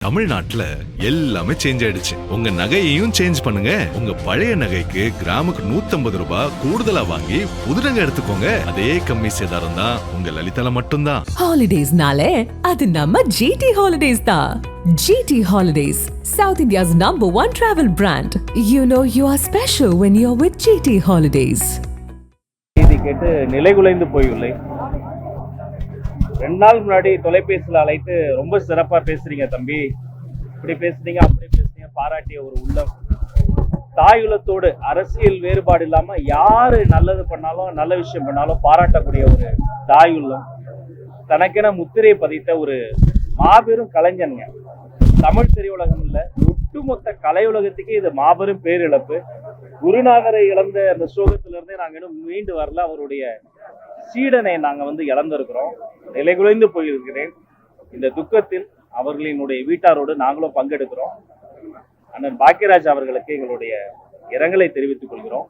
தமிழ்நாட்டுல எல்லாமே சேஞ்ச் ஆயிடுச்சு. உங்க நகையையும் சேஞ்ச் பண்ணுங்க. உங்க பழைய நகைக்கு கிராமுக்கு 150 ரூபாய் கூடுதலா வாங்கி புது நகை எடுத்துக்கோங்க. அதே கம்மி சேதாரம் தான் உங்க லலிதால மட்டும்தான். ஹாலிடேஸ்னாலே அது நம்ம ஜிடி ஹாலிடேஸ் தான். GT Holidays, South India's #1 travel brand. You know you are special when you're with GT Holidays. இது கேட்டு நிலைகுலைந்து போயுள்ளேன். 2 நாள் முன்னாடி தொலைபேசியில் அழைத்து ரொம்ப சிறப்பாக பேசுறீங்க தம்பி, இப்படி பேசுறீங்க அப்படி பேசுறீங்க பாராட்டிய ஒரு உள்ளம். தாயுள்ளத்தோடு அரசியல் வேறுபாடு இல்லாமல் யாரு நல்லது பண்ணாலும் நல்ல விஷயம் பண்ணாலும் பாராட்டக்கூடிய ஒரு தாயுள்ளம், தனக்கென முத்திரை பதித்த ஒரு மாபெரும் கலைஞனுங்க. தமிழ் திரையுலகம் இல்லை, ஒட்டுமொத்த கலையுலகத்துக்கு இது மாபெரும் பேரிழப்பு. குருநாதரை இழந்த அந்த சோகத்திலிருந்தே நாங்கள் இன்னும் மீண்டு வரல. அவருடைய சீடனை நாங்கள் இழந்திருக்கிறோம். நிலைகுலைந்து போயிருக்கிறேன். இந்த துக்கத்தில் அவர்களினுடைய வீட்டாரோடு நாங்களும் பங்கெடுக்கிறோம். அண்ணன் பாக்கியராஜ் அவர்களுக்கு எங்களுடைய இரங்கலை தெரிவித்துக் கொள்கிறோம்.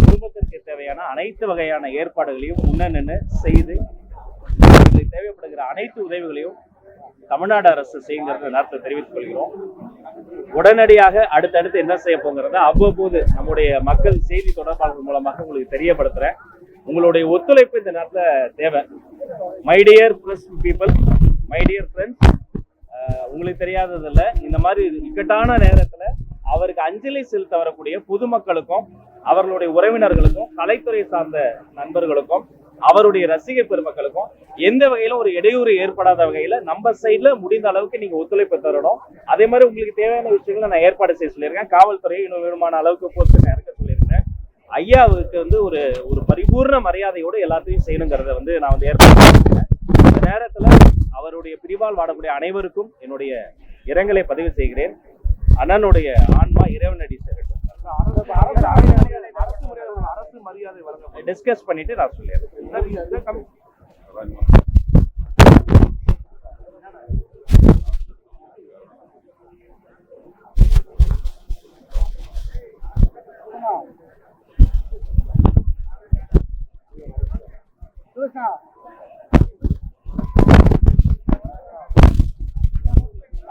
குடும்பத்திற்கு தேவையான அனைத்து வகையான ஏற்பாடுகளையும் முன்னென்னு செய்து தேவைப்படுகிற அனைத்து உதவிகளையும் தமிழ்நாடு அரசு செய்யுங்கிறத நேரத்தை தெரிவித்துக் கொள்கிறோம். உடனடியாக அடுத்தடுத்து என்ன செய்ய போங்கிறத அவ்வப்போது நம்முடைய மக்கள் செய்தி தொடர்பாளர்கள் மூலமாக உங்களுக்கு தெரியப்படுத்துறேன். உங்களுடைய ஒத்துழைப்பு இந்த நேரத்தில் தேவை. My dear press people, my dear friends, உங்களுக்கு தெரியாததில்ல, இந்த மாதிரி இக்கட்டான நேரத்தில் அவருக்கு அஞ்சலி செலுத்த வரக்கூடிய பொதுமக்களுக்கும் அவர்களுடைய உறவினர்களுக்கும் கலைத்துறை சார்ந்த நண்பர்களுக்கும் அவருடைய ரசிக பெருமக்களுக்கும் எந்த வகையில ஒரு இடையூறு ஏற்படாத வகையில நம்ம சைட்ல முடிந்த அளவுக்கு நீங்க ஒத்துழைப்பு தரணும். அதே மாதிரி உங்களுக்கு தேவையான விஷயங்களை நான் ஏற்பாடு செய்ய சொல்லியிருக்கேன். காவல்துறையை இன்னும் வேணுமான அளவுக்கு போஸ்ட் நான் இறக்க சொல்லியிருக்கேன். ஐயாவுக்கு ஒரு பரிபூர்ண மரியாதையோடு எல்லாத்தையும் செய்யணுங்கிறத நான் ஏற்பாடு பண்ணியிருக்கேன். இந்த நேரத்துல அவருடைய பிரிவால் வாடக்கூடிய அனைவருக்கும் என்னுடைய இரங்கலை பதிவு செய்கிறேன். அண்ணனுடைய ஆன்மா இறைவனடி சேரட்டும். அரசு மரியாதை டிஸ்கஸ் பண்ணிட்டு நான் சொல்லிடுறேன்.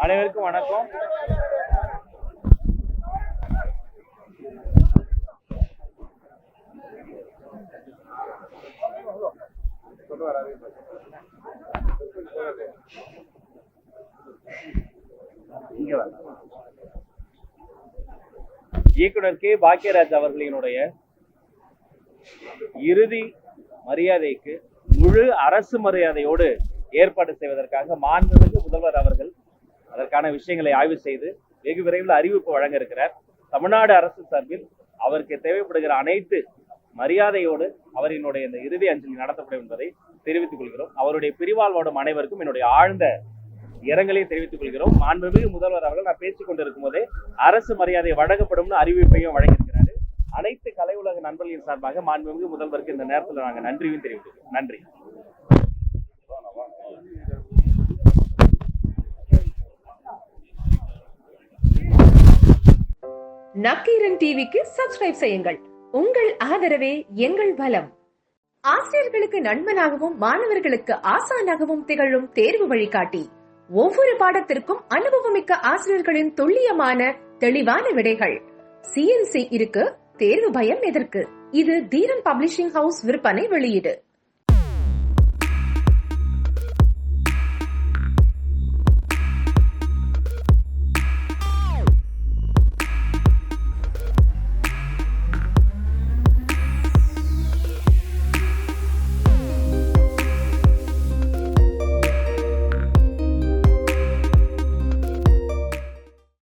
அனைவருக்கும் வணக்கம். இயக்குனர் கே பாக்கியராஜ் அவர்களினுடைய இறுதி மரியாதைக்கு முழு அரசு மரியாதையோடு ஏற்பாடு செய்வதற்காக மாண்புமிகு முதல்வர் அவர்கள் அதற்கான விஷயங்களை ஆய்வு செய்து வெகு விரைவில் அறிவிப்பு வழங்க இருக்கிறார். தமிழ்நாடு அரசு சார்பில் அவருக்கு தேவைப்படுகிற அனைத்து மரியாதையோடு அவரினுடைய இந்த இறுதி அஞ்சலி நடத்தப்படும் என்பதை தெரிவித்துக் கொள்கிறோம். அவருடைய பிரிவால் வாடும் அனைவருக்கும் என்னுடைய ஆழ்ந்த இரங்கலையும் தெரிவித்துக் கொள்கிறோம். மாண்புமிகு முதல்வர் அவர்கள் நான் பேசிக் கொண்டிருக்கும் போதே அரசு மரியாதை வழங்கப்படும் அறிவிப்பையும் வழங்கியிருக்கிறாரு. அனைத்து கலை உலக நண்பர்களின் சார்பாக மாண்புமிகு முதல்வருக்கு இந்த நேரத்தில் நாங்கள் நன்றியும் தெரிவித்துக்கிறோம். நன்றி. நக்கீரன் டிவிக்கு சப்ஸ்கிரைப் செய்யுங்கள். உங்கள் ஆதரவே எங்கள் பலம். ஆசிரியர்களுக்கு நண்பனாகவும் மாணவர்களுக்கு ஆசானாகவும் திகழும் தேர்வு வழிகாட்டி. ஒவ்வொரு பாடத்திற்கும் அனுபவமிக்க ஆசிரியர்களின் துல்லியமான தெளிவான விடைகள். CNC இருக்கு, தேர்வு பயம் எதற்கு? இது தீரன் பப்ளிஷிங் ஹவுஸ் விற்பனை வெளியீடு.